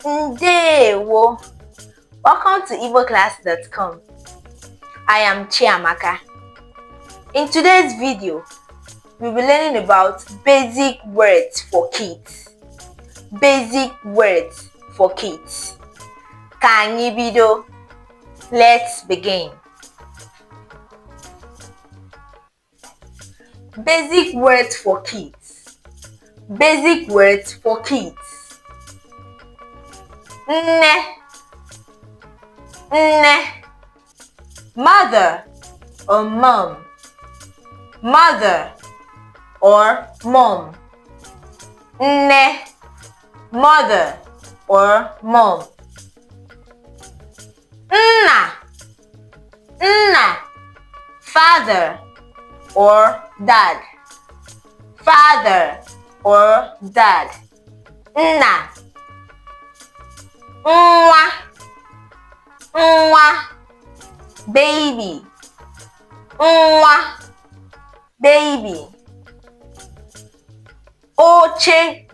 Ndewo. Welcome to igboclass.com. I am Chiamaka. In today's video, we'll be learning about basic words for kids. Basic words for kids. Ka anyị bido? Let's begin. Basic words for kids. Basic words for kids. Nne, nne. Mother or mom. Mother or mom. Nne, mother or mom. Nna, nna. Father or dad. Father or dad. Nna. Nwa, nwa. Baby. Nwa, baby. Oche,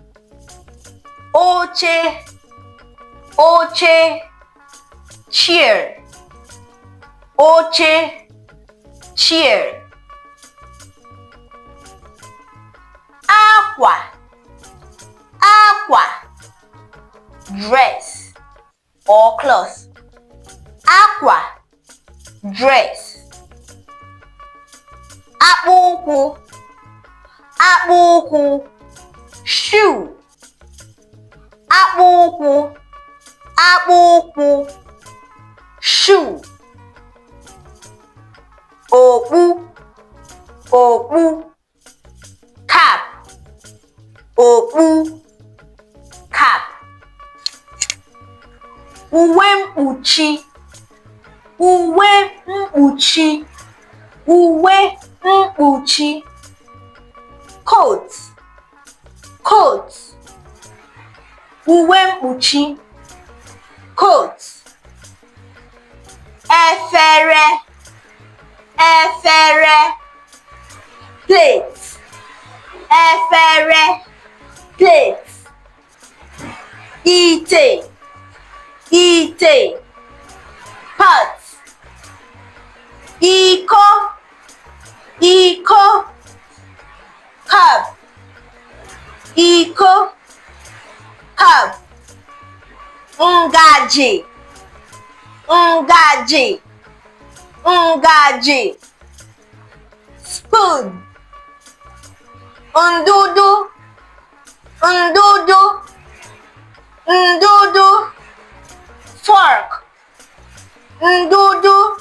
oche, oche. Chair, oche, chair. Aqua, aqua. Dress or clothes. Aqua, dress. Akpụụkwụ, akpụụkwụ. Shoe, akpụụkwụ, akpụụkwụ. Shoe. Okpu, okpu. Cap, okpu, cap. Uwe mkpuchi, uwe mkpuchi, uwe mkpuchi. Coat, coat. Uwe mkpuchi, coat. Efere, efere. Plate, efere, plate. Ite, ite. Pot, iko, iko. Cup, iko, cup. Ngaji, ngaji, ngaji. Spoon, ndudu, ndudu, ndudu. Fork, ndudu,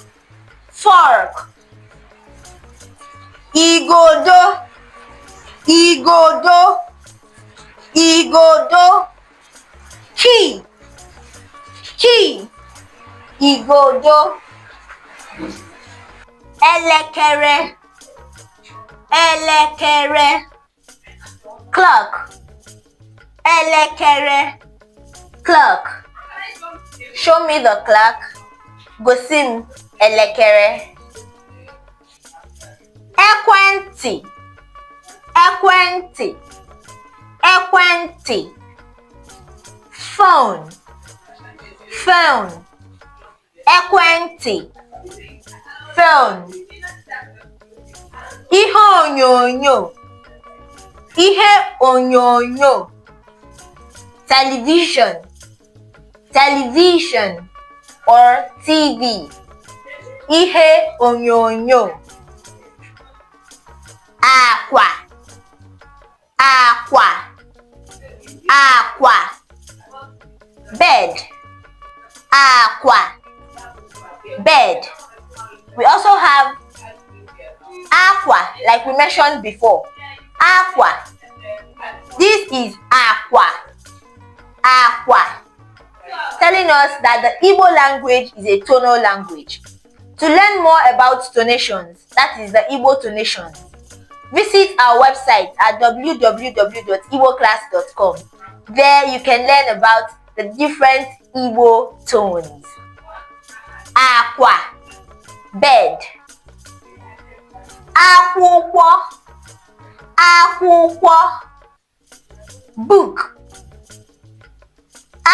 fork. Igodo, igodo, igodo. Key, key. Igodo. Elekere, elekere. Clock, elekere, clock. Show me the clock. Gosi m elekere. Ekwentị, ekwentị, ekwentị. Phone, phone. Ekwentị, phone. Ihe onyonyo, ihe onyonyo. Television, television or TV. Ihe onyonyo. Aqua, aqua, aqua. Bed, aqua, bed. We also have aqua, like we mentioned before. Aqua. This is aqua, aqua. Telling us that the Igbo language is a tonal language. To learn more about tonations, that is the Igbo tonations, visit our website at www.igboclass.com. There you can learn about the different Igbo tones. Aqua, bed. Akwụkwọ, akwụkwọ. Book,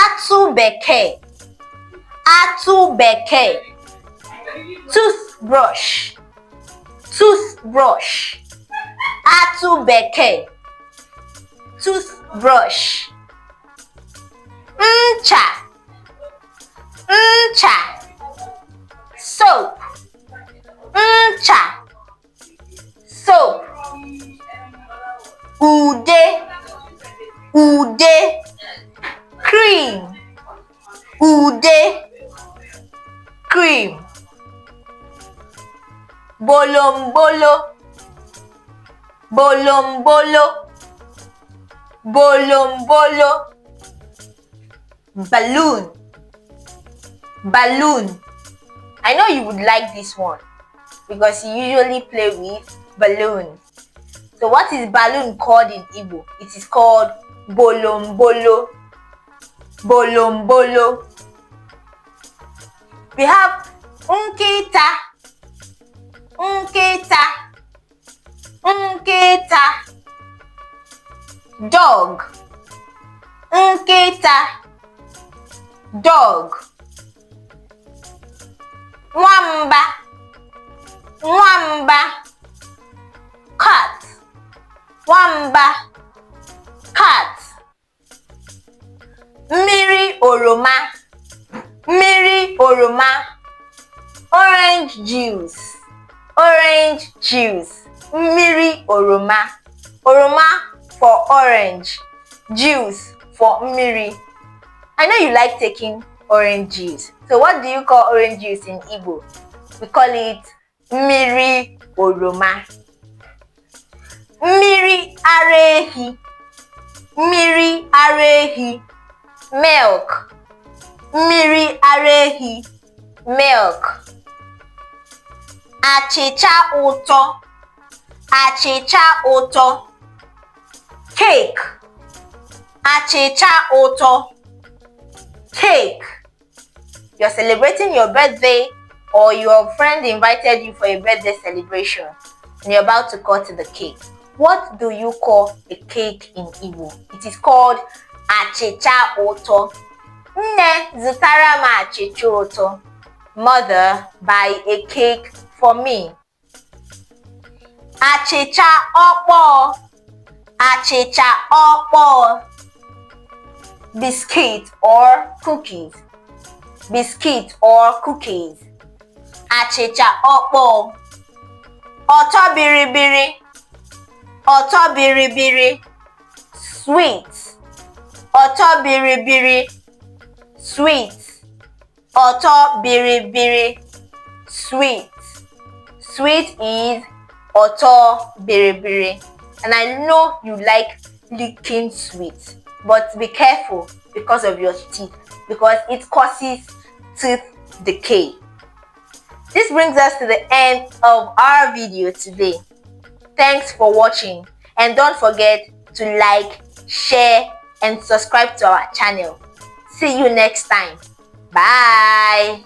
Atụ bekee. Atụ bekee. Toothbrush. Toothbrush. Atụ bekee. Toothbrush. Ncha. Ncha. Soap. Ncha. Soap. Ude. Ude. Cream. Ude. Cream. Bolombolo. Bolombolo. Bolombolo. Balloon. Balloon. I know you would like this one because you usually play with balloons. So what is balloon called in Igbo? It is called bolombolo. Bolombolo. We have nkịta. Nkịta. Nkịta. Dog. Nkịta. Dog. Nwamba. Nwamba. Cat. Nwamba. Cat. Mmiri oroma. Mmiri oroma. Orange juice. Orange juice. Mmiri oroma. Oroma for orange. Juice for mmiri. I know you like taking orange juice. So what do you call orange juice in Igbo? We call it mmiri oroma. Mmiri ara ehi. Mmiri ara ehi. Milk. Mmiri ara ehi. Milk. Achịcha ụtọ. Achịcha ụtọ. Cake. Achịcha ụtọ. Cake. You're celebrating your birthday or your friend invited you for a birthday celebration and you're about to cut the cake. What do you call a cake in Igbo? It is called achịcha ụtọ. Nne, zụtara m achịcha ụtọ. Mother, buy a cake for me. Achịcha ọkpọọ. Achịcha ọkpọọ. Biscuit or cookies. Biscuit or cookies. Achịcha ọkpọọ. Ọtọ biribiri. Ọtọ biribiri. Sweet. Ọtọ biribiri. Sweet. Ọtọ biribiri. Sweet. Sweet is ọtọ biribiri. And I know you like licking sweet, but be careful because of your teeth, because it causes tooth decay. This brings us to the end of our video today. Thanks for watching, and don't forget to like, share, and subscribe to our channel. See you next time. Bye.